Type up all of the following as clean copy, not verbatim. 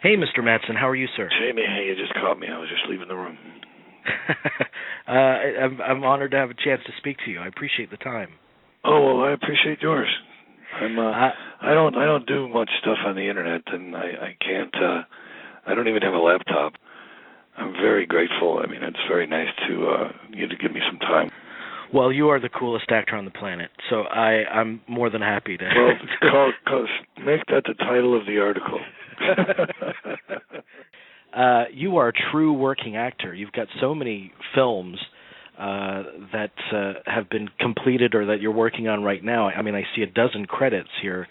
Hey, Mr. Madsen, how are you, sir? Jamie, hey, you just caught me. I was just leaving the room. I'm honored to have a chance to speak to you. I appreciate the time. Oh, well, I appreciate yours. I don't do much stuff on the internet, and I can't. I don't even have a laptop. I'm very grateful. I mean, it's very nice to you to give me some time. Well, you are the coolest actor on the planet, so I'm more than happy to. Well, make that the title of the article. You are a true working actor. You've got so many films that have been completed or that you're working on right now. I mean, I see a dozen credits here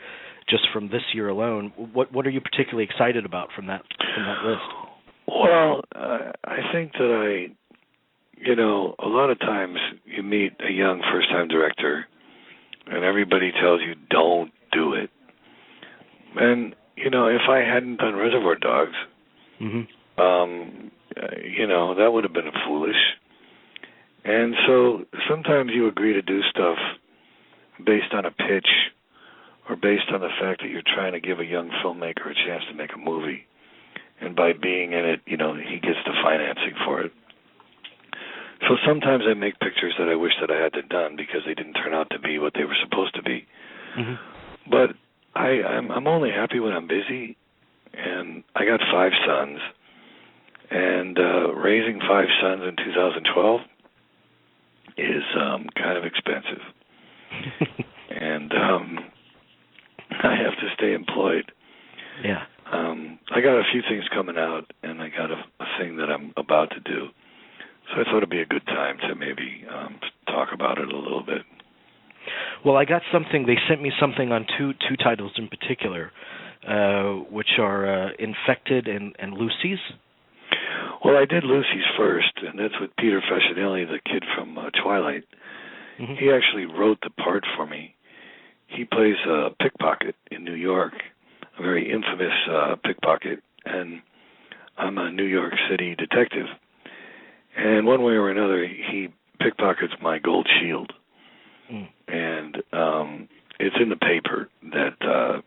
just from this year alone. What are you particularly excited about from that list? Well, I think that a lot of times you meet a young first-time director, and everybody tells you, don't do it. And, if I hadn't done Reservoir Dogs, that would have been foolish. And so sometimes you agree to do stuff based on a pitch or based on the fact that you're trying to give a young filmmaker a chance to make a movie. And by being in it, he gets the financing for it. So sometimes I make pictures that I wish that I had done because they didn't turn out to be what they were supposed to be. But I'm only happy when I'm busy, and I got 5 sons, and raising 5 sons in 2012 is kind of expensive. And I have to stay employed. Yeah. I got a few things coming out, and I got a thing that I'm about to do. So I thought it'd be a good time to maybe talk about it a little bit. Well, I got something. They sent me something on two titles in particular, which are Infected and Lucy's. Well, I did Lucy's first, and that's with Peter Facinelli, the kid from Twilight. He actually wrote the part for me. He plays a pickpocket in New York, a very infamous pickpocket, and I'm a New York City detective. And one way or another, he pickpockets my gold shield. And it's in the paper that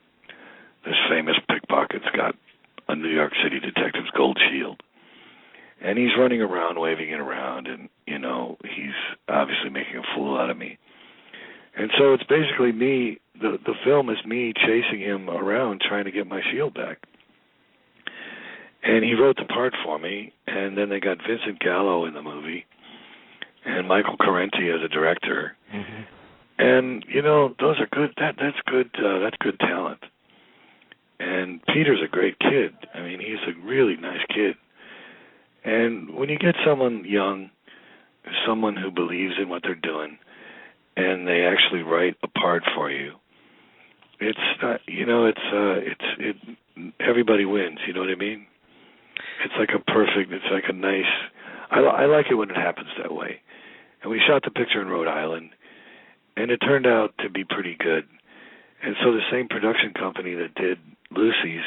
this famous pickpocket's got a New York City detective's gold shield. And he's running around, waving it around, and, he's obviously making a fool out of me. And so it's basically me, the film is me chasing him around trying to get my shield back. And he wrote the part for me, and then they got Vincent Gallo in the movie, and Michael Correnti as a director. And, those are good, that's good talent. And Peter's a great kid. I mean, he's a really nice kid. And when you get someone young, someone who believes in what they're doing, and they actually write a part for you, it's everybody wins. You know what I mean? It's like a nice. I like it when it happens that way. And we shot the picture in Rhode Island, and it turned out to be pretty good. And so the same production company that did Lucy's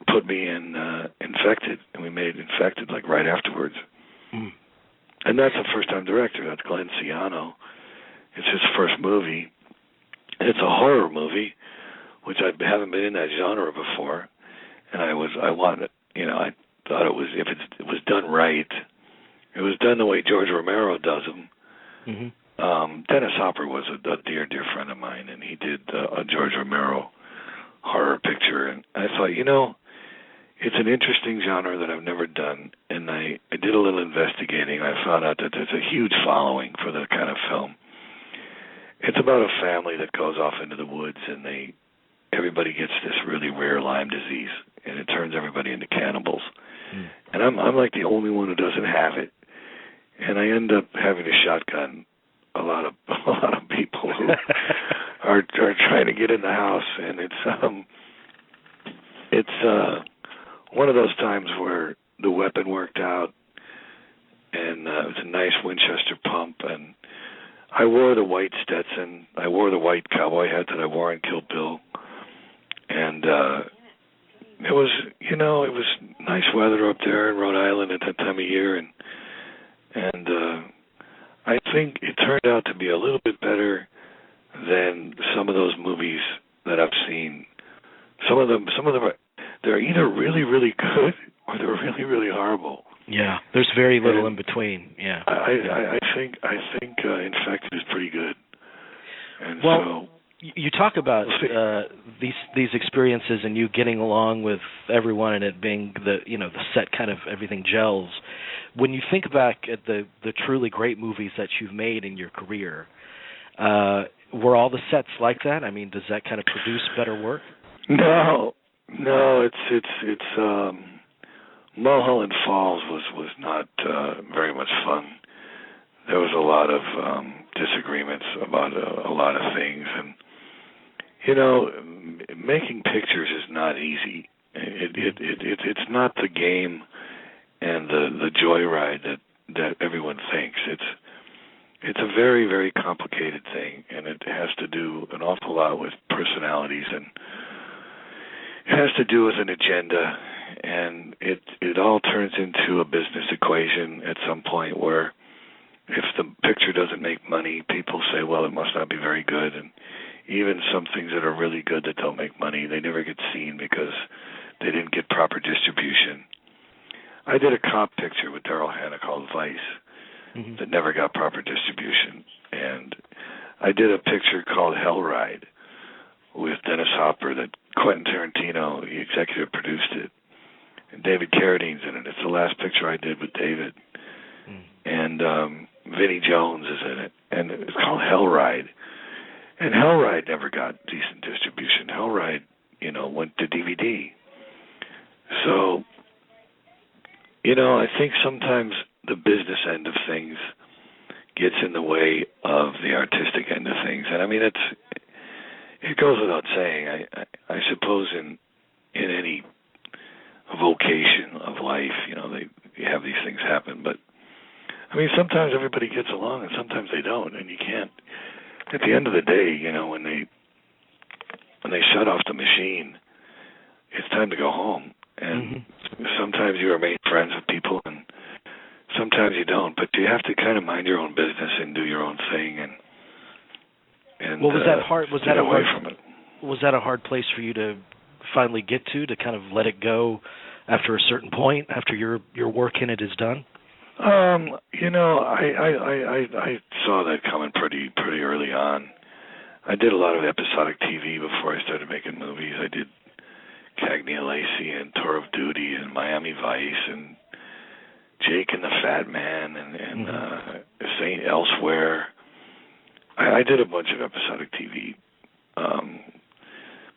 put me in Infected, and we made Infected like right afterwards. And that's a first-time director. That's Glenn Ciano. It's his first movie. And it's a horror movie, which I haven't been in that genre before. And I thought it was, if it was done right, it was done the way George Romero does them. Dennis Hopper was a dear friend of mine, and he did a George Romero horror picture. And I thought, it's an interesting genre that I've never done, and I did a little investigating. I found out that there's a huge following for that kind of film. It's about a family that goes off into the woods, and everybody gets this really rare Lyme disease, and it turns everybody into cannibals. And I'm like the only one who doesn't have it, and I end up having to shotgun a lot of people who are trying to get in the house, and it's one of those times where the weapon worked out, and it was a nice Winchester pump, and I wore the white Stetson. I wore the white cowboy hat that I wore in Kill Bill, and it was nice weather up there in Rhode Island at that time of year, and I think it turned out to be a little bit better than some of those movies that I've seen. Some of them are. they're either really, really good or they're really, really horrible. Yeah, there's very little in between. Yeah. I think Infected is pretty good. And well, you talk about these experiences and you getting along with everyone and it being the set kind of everything gels. When you think back at the truly great movies that you've made in your career, were all the sets like that? I mean, does that kind of produce better work? No, it's Mulholland Falls was not very much fun. There was a lot of disagreements about a lot of things, and making pictures is not easy. It's not the game and the joyride that everyone thinks. It's a very, very complicated thing, and it has to do an awful lot with personalities, and it has to do with an agenda, and it all turns into a business equation at some point where if the picture doesn't make money, people say, well, it must not be very good, and even some things that are really good that don't make money, they never get seen because they didn't get proper distribution. I did a cop picture with Daryl Hannah called Vice that never got proper distribution, and I did a picture called Hell Ride with Dennis Hopper that Quentin Tarantino, the executive, produced it, and David Carradine's in it. It's the last picture I did with David, and Vinnie Jones is in it, and it's called Hell Ride. And Hell Ride never got decent distribution. Hell Ride, went to DVD. So, I think sometimes the business end of things gets in the way of the artistic end of things. And I mean, it goes without saying. I suppose in any vocation of life, you have these things happen. But I mean, sometimes everybody gets along, and sometimes they don't, and you can't. At the end of the day, when they shut off the machine, it's time to go home. And sometimes you remain friends with people, and sometimes you don't. But you have to kind of mind your own business and do your own thing. And well, was that hard? Was that away from it? Was that a hard place for you to finally get to kind of let it go after a certain point, after your work in it is done? I saw that coming pretty early on. I did a lot of episodic TV before I started making movies. I did Cagney and Lacey and Tour of Duty and Miami Vice and Jake and the Fat Man and Saint Elsewhere. I did a bunch of episodic TV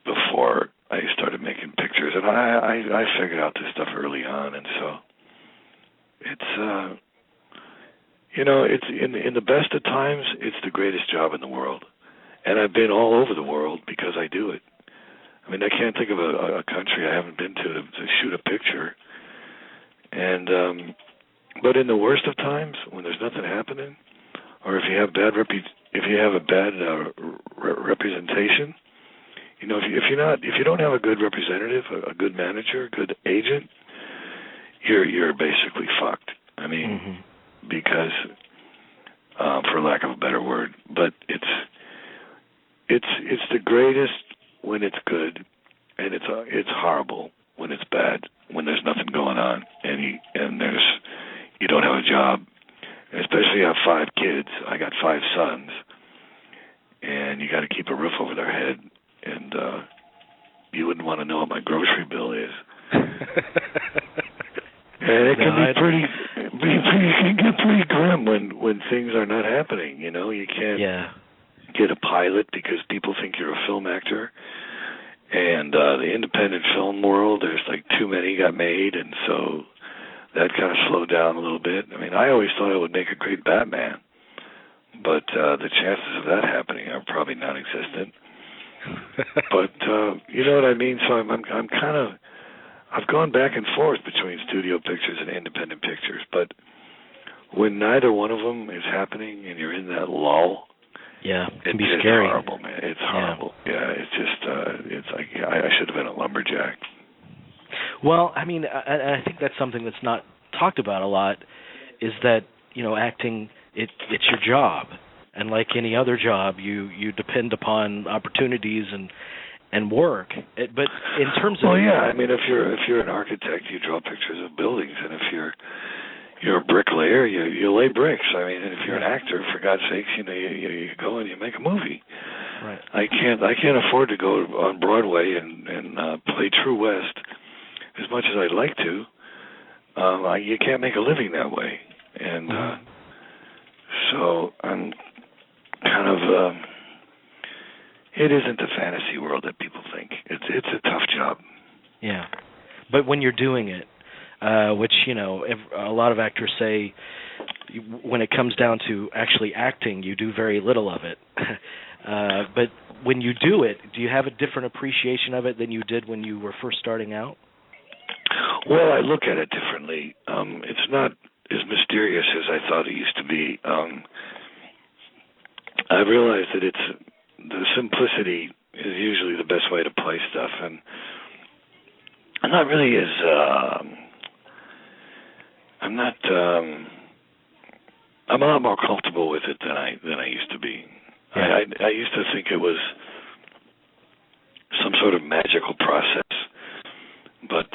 before I started making pictures, and I figured out this stuff early on, and so it's it's in the best of times, it's the greatest job in the world, and I've been all over the world because I do it. I mean, I can't think of a country I haven't been to shoot a picture, and but in the worst of times, when there's nothing happening, or if you have a bad representation, if you don't have a good representative, a good manager, a good agent, you're basically fucked. I mean, because for lack of a better word, but it's the greatest when it's good, and it's horrible when it's bad, when there's nothing going on, and you don't have a job, and especially you have 5 kids. I got 5 sons, and you got to keep a roof over their head, and you wouldn't want to know what my grocery bill is. And it can be pretty grim when things are not happening. You can't get a pilot because people think you're a film actor. And the independent film world, there's like too many got made, and so that kind of slowed down a little bit. I mean, I always thought I would make a great Batman, but the chances of that happening are probably non-existent. But you know what I mean? So I'm kind of, I've gone back and forth between studio pictures and independent pictures, but when neither one of them is happening and you're in that lull, it can be scary. It's horrible, man. It's horrible. Yeah, it's just, it's like I should have been a lumberjack. Well, I mean, I think that's something that's not talked about a lot, is that, acting, it's your job. And like any other job, you depend upon opportunities, and work. But in terms of I mean, if you're an architect, you draw pictures of buildings, and if you're a bricklayer, you lay bricks. I mean, and if you're an actor, for God's sakes, you go and you make a movie. Right. I can't afford to go on Broadway and play True West as much as I'd like to. You can't make a living that way, and so I'm kind of. It isn't the fantasy world that people think. It's a tough job. Yeah, but when you're doing it, which a lot of actors say, when it comes down to actually acting, you do very little of it. But when you do it, do you have a different appreciation of it than you did when you were first starting out? Well, I look at it differently. It's not as mysterious as I thought it used to be. I realized that the simplicity is usually the best way to play stuff, and I'm not really as I'm a lot more comfortable with it than I used to be. Yeah. I used to think it was some sort of magical process, but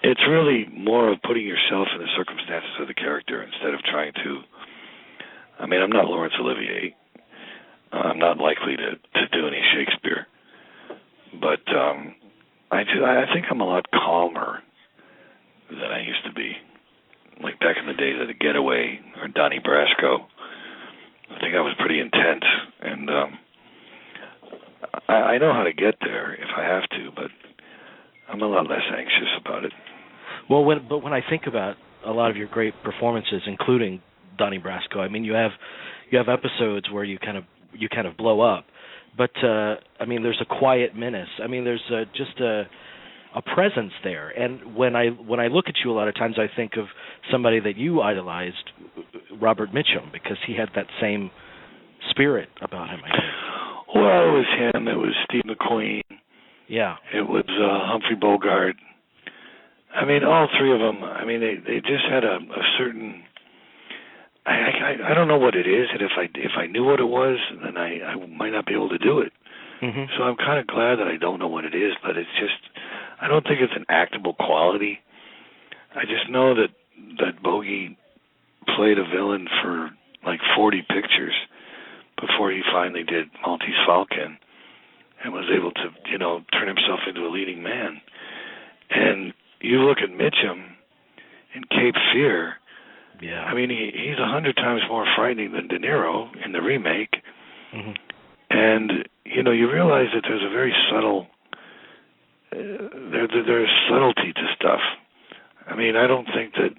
it's really more of putting yourself in the circumstances of the character instead of trying to. I mean, I'm not Laurence Olivier. I'm not likely to do any Shakespeare, but I think I'm a lot calmer than I used to be. Like back in the days of The Getaway or Donnie Brasco, I think I was pretty intense, and I know how to get there if I have to, but I'm a lot less anxious about it. Well, when I think about a lot of your great performances, including Donnie Brasco, I mean, you have episodes where you kind of blow up, but I mean, there's a quiet menace. I mean, there's just a presence there, and when I look at you, a lot of times I think of somebody that you idolized, Robert Mitchum, because he had that same spirit about him, I think. Well, it was him. It was Steve McQueen. Yeah. It was Humphrey Bogart. I mean, all three of them. I mean, they just had a certain. I don't know what it is, and if I knew what it was, then I might not be able to do it. Mm-hmm. So I'm kind of glad that I don't know what it is, but it's just, I don't think it's an actable quality. I just know that Bogey played a villain for like 40 pictures before he finally did Maltese Falcon and was able to, turn himself into a leading man. And you look at Mitchum in Cape Fear. Yeah. I mean, he's 100 times more frightening than De Niro in the remake. Mm-hmm. And, you realize that there's a very subtle, there's subtlety to stuff. I mean, I don't think that,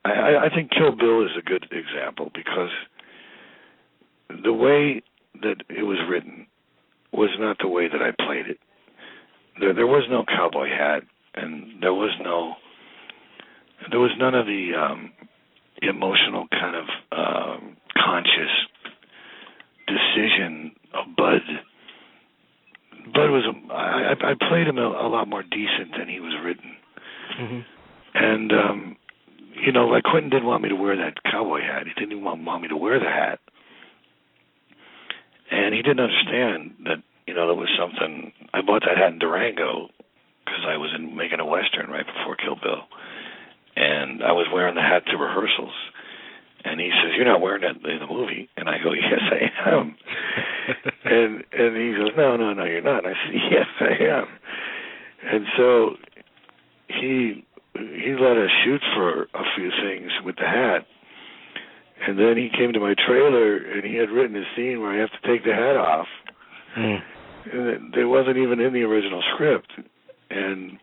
I think Kill Bill is a good example because the way that it was written was not the way that I played it. There was no cowboy hat, and there was none of the emotional kind of conscious decision of Bud. Bud was I played him a lot more decent than he was written. Mm-hmm. And like Quentin didn't want me to wear that cowboy hat. He didn't even want me to wear the hat. And he didn't understand that there was something. I bought that hat in Durango because I was making a Western right before Kill Bill. And I was wearing the hat to rehearsals. And he says, "You're not wearing that in the movie." And I go, "Yes, I am." and he goes, No, you're not. And I said, "Yes, I am." And so he let us shoot for a few things with the hat. And then he came to my trailer, and he had written a scene where I have to take the hat off. Mm. And it wasn't even in the original script. And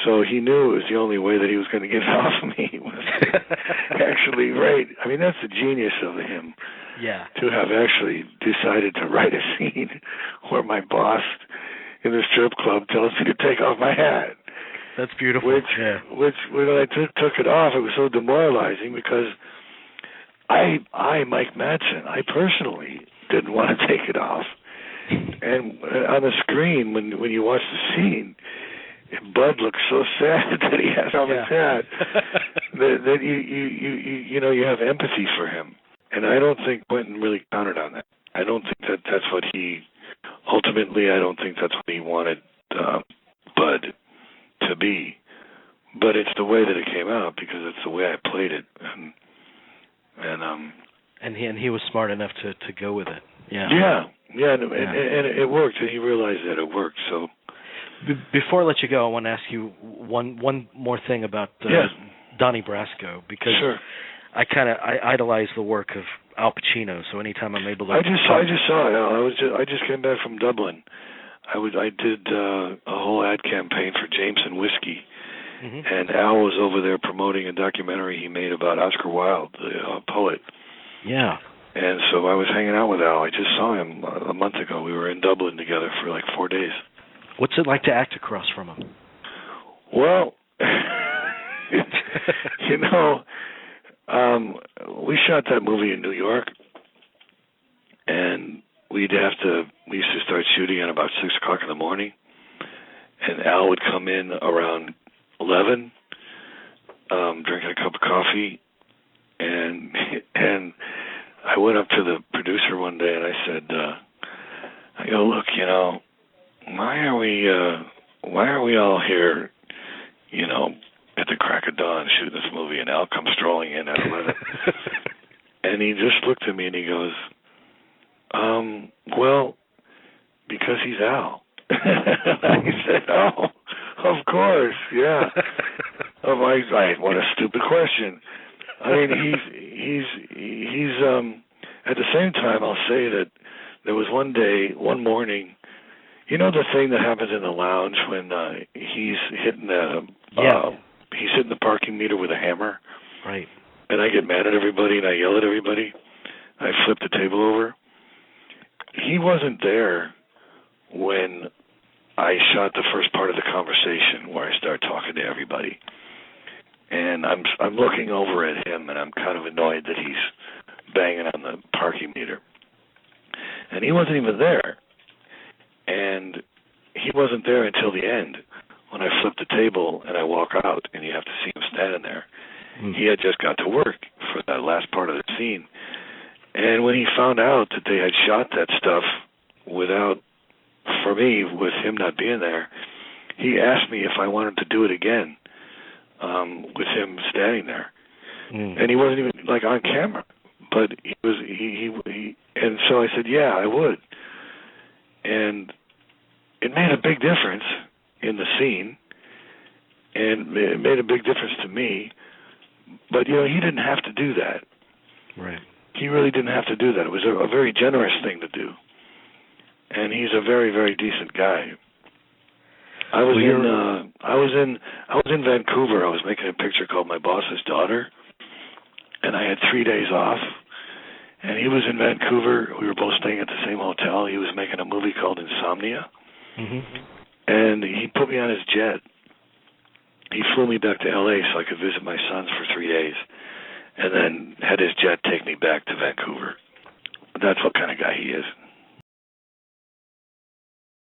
so he knew it was the only way that he was going to get it off of me was actually write. I mean, that's the genius of him. Yeah. To have actually decided to write a scene where my boss in the strip club tells me to take off my hat. That's beautiful. Which when I took it off, it was so demoralizing because Mike Madsen, I personally didn't want to take it off. And on the screen, when you watch the scene, Bud looks so sad that he has on his hat that you have empathy for him. And I don't think Quentin really counted on that. that's what he ultimately. I don't think that's what he wanted Bud to be. But it's the way that it came out because it's the way I played it, and he was smart enough to go with it. Yeah. And it worked, and he realized that it worked. So, before I let you go, I want to ask you one more thing about Donnie Brasco, because I idolize the work of Al Pacino. So anytime I'm able to, I just saw it. I just came back from Dublin. I did a whole ad campaign for Jameson Whiskey. Mm-hmm. And Al was over there promoting a documentary he made about Oscar Wilde, the poet. Yeah. And so I was hanging out with Al. I just saw him a month ago. We were in Dublin together for like 4 days. What's it like to act across from him? Well, we shot that movie in New York, and we used to start shooting at about 6 o'clock in the morning, and Al would come in around 11, drinking a cup of coffee, and I went up to the producer one day and I said, I go, look, why are we all here, at the crack of dawn shooting this movie, and Al comes strolling in at 11, and he just looked at me and he goes, well, because he's Al. I said, oh, of course, yeah. What a stupid question. I mean, he's at the same time, I'll say that there was one morning, the thing that happens in the lounge when he's hitting the parking meter with a hammer? Right. And I get mad at everybody and I yell at everybody. I flip the table over. He wasn't there when I shot the first part of the conversation where I start talking to everybody. And I'm looking over at him, and I'm kind of annoyed that he's banging on the parking meter. And he wasn't even there. And he wasn't there until the end, when I flip the table and I walk out, and you have to see him standing there. Mm. He had just got to work for that last part of the scene. And when he found out that they had shot that stuff with him not being there, he asked me if I wanted to do it again. With him standing there, and he wasn't even on camera, but he was. And so I said, "Yeah, I would." And it made a big difference in the scene, and it made a big difference to me. But he didn't have to do that. Right. He really didn't have to do that. It was a very generous thing to do, and he's a very, very decent guy. I was in Vancouver. I was making a picture called My Boss's Daughter, and I had 3 days off. And he was in Vancouver. We were both staying at the same hotel. He was making a movie called Insomnia, and he put me on his jet. He flew me back to L.A. so I could visit my sons for 3 days, and then had his jet take me back to Vancouver. That's what kind of guy he is.